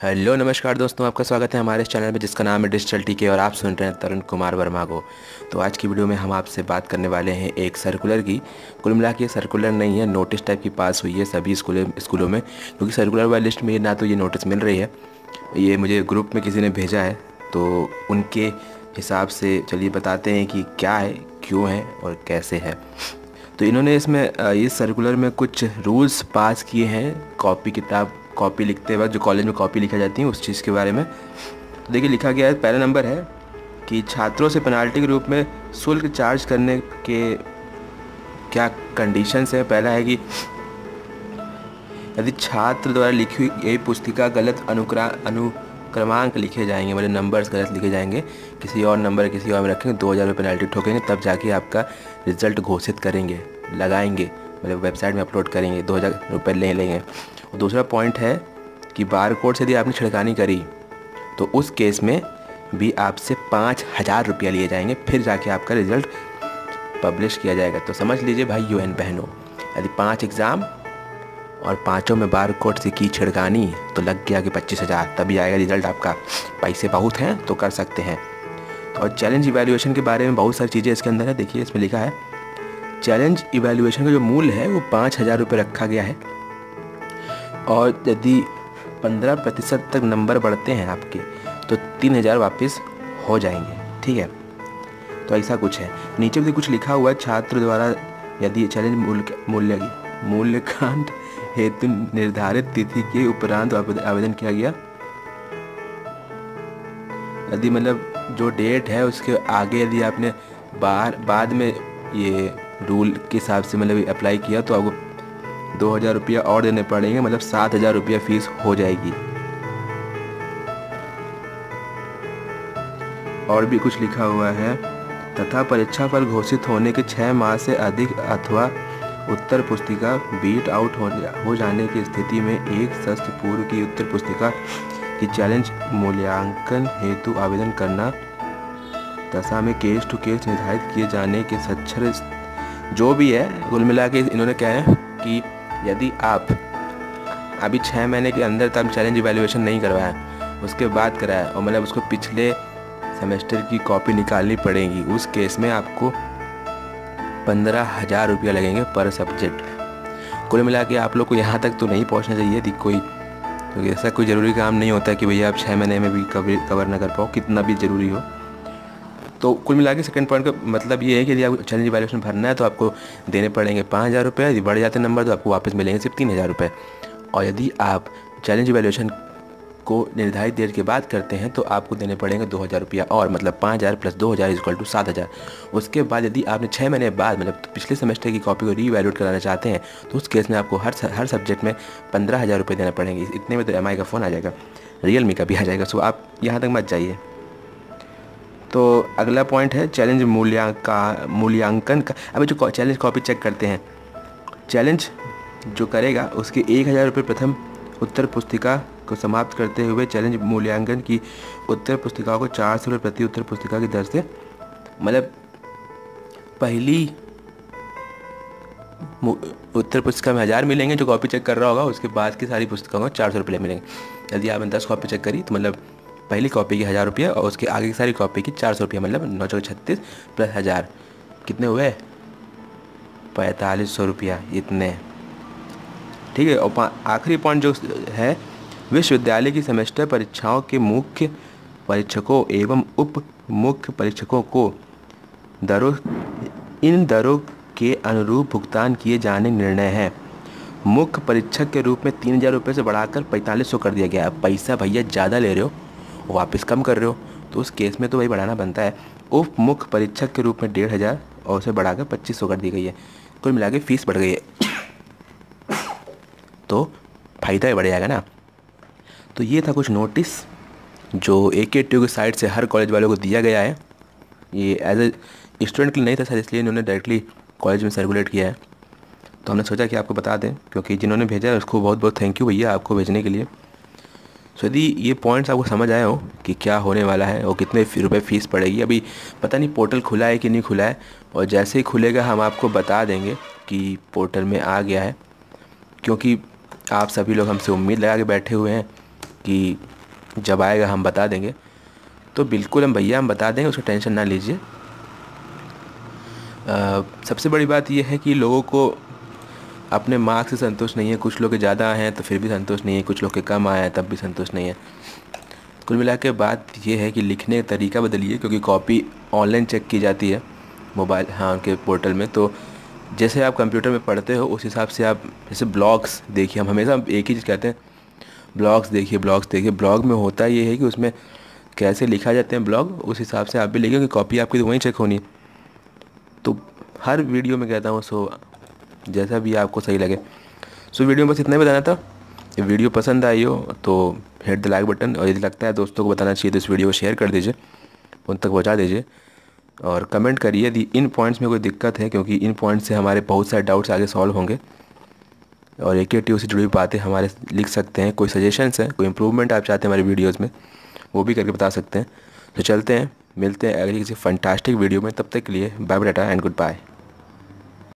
Hello नमस्कार दोस्तों, आपका स्वागत है हमारे इस चैनल में जिसका नाम है डिजिटल टीके और आप सुन रहे हैं तरुण कुमार वर्मा को। तो आज की वीडियो में हम आपसे बात करने वाले हैं एक सर्कुलर की। कुल मिला के सर्कुलर नहीं है, नोटिस टाइप की पास हुई है सभी स्कूलों में, क्योंकि सर्कुलर वाली लिस्ट में ना तो ये नोटिस मिल रही है, ये मुझे ग्रुप में किसी ने भेजा है। तो उनके हिसाब से चलिए बताते हैं कि क्या है, क्यों है और कैसे है। तो इन्होंने इसमें इस सर्कुलर में कुछ रूल्स पास किए हैं कॉपी लिखते वक्त, जो कॉलेज में कॉपी लिखा जाती है उस चीज़ के बारे में। तो देखिए लिखा गया है, पहला नंबर है कि छात्रों से पेनाल्टी के रूप में शुल्क चार्ज करने के क्या कंडीशंस है। पहला है कि यदि छात्र द्वारा लिखी हुई यही पुस्तिका गलत अनुक्रमांक लिखे जाएंगे, मतलब नंबर्स गलत लिखे जाएंगे, किसी और नंबर किसी और में रखेंगे, 2000 रुपये पेनाल्टी ठोकेंगे, तब जाके आपका रिजल्ट घोषित करेंगे, लगाएंगे, मतलब वेबसाइट में अपलोड करेंगे, 2000 रुपये ले लेंगे। और दूसरा पॉइंट है कि बार कोड से यदि आपने छिड़कानी करी तो उस केस में भी आपसे 5000 रुपया लिए जाएंगे, फिर जाके आपका रिज़ल्ट पब्लिश किया जाएगा। तो समझ लीजिए भाई एंड बहनों, यदि 5 एग्ज़ाम और 5 में बार कोड से की छिड़कानी तो लग गया कि 25,000, तभी आएगा रिज़ल्ट आपका। पैसे बहुत हैं तो कर सकते हैं। और चैलेंज इवैल्यूएशन के बारे में बहुत सारी चीज़ें इसके अंदर है। देखिए इसमें लिखा है चैलेंज इवैल्यूएशन का जो मूल्य है वो 5000 रुपये रखा गया है, और यदि 15% तक नंबर बढ़ते हैं आपके तो 3000 वापस हो जाएंगे। ठीक है, तो ऐसा कुछ है। नीचे भी कुछ लिखा हुआ है, छात्र द्वारा यदि चैलेंज मूल्यांकन हेतु निर्धारित तिथि के उपरांत आवेदन किया गया, यदि मतलब जो डेट है उसके आगे यदि आपने बाद में ये रूल के हिसाब से मतलब अप्लाई किया तो आपको 2000 रुपया और देने पड़ेंगे, मतलब 7000 रुपया फीस हो जाएगी। और भी कुछ लिखा हुआ है, तथा परीक्षा फल घोषित होने के 6 माह से अधिक अथवा उत्तर पुस्तिका बीट आउट हो जाने की स्थिति में एक सत्र पूर्व की उत्तर पुस्तिका की चैलेंज मूल्यांकन हेतु आवेदन करना, दशा में केस टू केस निर्धारित किए जाने के सच्चर जो भी है। कुल मिला के इन्होंने क्या है कि यदि आप अभी 6 महीने के अंदर तक चैलेंज इवैल्यूएशन नहीं करवाया, उसके बाद कराया और मतलब उसको पिछले सेमेस्टर की कॉपी निकालनी पड़ेगी, उस केस में आपको 15,000 रुपया लगेंगे पर सब्जेक्ट। कुल मिला के आप लोग को यहाँ तक तो नहीं पहुँचना चाहिए थी कोई, क्योंकि ऐसा कोई ज़रूरी काम नहीं होता है कि भैया आप 6 महीने में भी कवर ना कर पाओ, कितना भी ज़रूरी हो। तो कुल मिला के सेकेंड पॉइंट का मतलब ये है कि यदि आपको चैलेंज इवैल्यूएशन भरना है तो आपको देने पड़ेंगे 5000 रुपये, यदि बढ़ जाते नंबर तो आपको वापस मिलेंगे सिर्फ 3000 रुपये। और यदि आप चैलेंज इवैल्यूएशन को निर्धारित देर के बाद करते हैं तो आपको देने पड़ेंगे 2000 रुपया, और मतलब 5000 प्लस 2000 इक्वल टू 7000। उसके बाद यदि आपने 6 महीने बाद मतलब पिछले सेमेस्टर की कॉपी को रीवैल्यूएट कराना चाहते हैं तो उस केस में आपको हर सब्जेक्ट में 15,000 रुपये देना पड़ेंगे। इतने में तो MI का फ़ोन आ जाएगा, रियलमी का भी आ जाएगा। सो आप यहाँ तक मत जाइए। तो अगला पॉइंट है चैलेंज मूल्यांकन का। अभी जो चैलेंज कॉपी चेक करते हैं, चैलेंज जो करेगा उसके 1000 रुपये प्रथम उत्तर पुस्तिका को समाप्त करते हुए चैलेंज मूल्यांकन की उत्तर पुस्तिकाओं को 400 रुपये प्रति उत्तर पुस्तिका की दर से, मतलब पहली उत्तर पुस्तिका में 1000 मिलेंगे जो कॉपी चेक कर रहा होगा, उसके बाद की सारी पुस्तिकाओं को 400 रुपये मिलेंगे। यदि आपने 10 कॉपी चेक करी तो मतलब पहली कॉपी की 1000 रुपया और उसके आगे की सारी कॉपी की 400 रुपया, मतलब 936 प्लस 1000 कितने हुए, 4500 रुपया इतने। ठीक है, और आखिरी पॉइंट जो है, विश्वविद्यालय की सेमेस्टर परीक्षाओं के मुख्य परीक्षकों एवं उप मुख्य परीक्षकों को इन दरों के अनुरूप भुगतान किए जाने निर्णय है। मुख्य परीक्षक के रूप में 3000 रुपये से बढ़ाकर 4500 कर दिया गया है। पैसा भैया ज़्यादा ले रहे हो, वापस कम कर रहे हो, तो उस केस में तो वही बढ़ाना बनता है। उप मुख्य परीक्षक के रूप में 1500 और उसे बढ़ाकर 2500 कर दी गई है। कुल मिला के फीस बढ़ गई है तो फ़ायदा ही बढ़ जाएगा ना। तो ये था कुछ नोटिस जो AKTU की साइड से हर कॉलेज वालों को दिया गया है। ये एज ए स्टूडेंट के लिए नहीं था सर, इसलिए इन्होंने डायरेक्टली कॉलेज में सर्कुलेट किया है। तो हमने सोचा कि आपको बता दें, क्योंकि जिन्होंने भेजा है उसको बहुत बहुत थैंक यू भैया आपको भेजने के लिए। सो यदि ये पॉइंट्स आपको समझ आए हो कि क्या होने वाला है और कितने रुपए फ़ीस पड़ेगी, अभी पता नहीं पोर्टल खुला है कि नहीं खुला है, और जैसे ही खुलेगा हम आपको बता देंगे कि पोर्टल में आ गया है, क्योंकि आप सभी लोग हमसे उम्मीद लगा के बैठे हुए हैं कि जब आएगा हम बता देंगे। तो बिल्कुल हम बता देंगे, उसका टेंशन ना लीजिए। सबसे बड़ी बात यह है कि लोगों को अपने मार्क्स से संतोष नहीं है। कुछ लोग के ज़्यादा आए हैं तो फिर भी संतोष नहीं है, कुछ लोग के कम आए हैं तब भी संतोष नहीं है। कुल मिला के बात यह है कि लिखने का तरीका बदलिए, क्योंकि कॉपी ऑनलाइन चेक की जाती है मोबाइल, हाँ, उनके पोर्टल में। तो जैसे आप कंप्यूटर में पढ़ते हो उस हिसाब से आप, जैसे ब्लॉग्स देखिए, हम हमेशा एक ही चीज़ कहते हैं, ब्लॉग्स देखिए, ब्लॉग्स देखिए। ब्लॉग में होता ये है कि उसमें कैसे लिखा जाते हैं ब्लॉग, उस हिसाब से आप भी लिखिए, क्योंकि कॉपी आपकी तो वहीं चेक होनी है। तो हर वीडियो में कहता हूँ, सो जैसा भी आपको सही लगे। सो वीडियो में बस इतना ही बताना था। ये वीडियो पसंद आई हो तो हिट द लाइक बटन, और यदि लगता है दोस्तों को बताना चाहिए तो इस वीडियो को शेयर कर दीजिए, उन तक पहुँचा दीजिए। और कमेंट करिए यदि इन पॉइंट्स में कोई दिक्कत है, क्योंकि इन पॉइंट्स से हमारे बहुत सारे डाउट्स आगे सॉल्व होंगे। और AKTU से जुड़ी हुई बातें हमारे लिख सकते हैं। कोई सजेशंस हैं, कोई इम्प्रूवमेंट आप चाहते हैं हमारे वीडियोज़ में, वो भी करके बता सकते हैं। तो चलते हैं, मिलते हैं अगली किसी फंटास्टिक वीडियो में। तब तक के लिए bye bye, tata and good bye.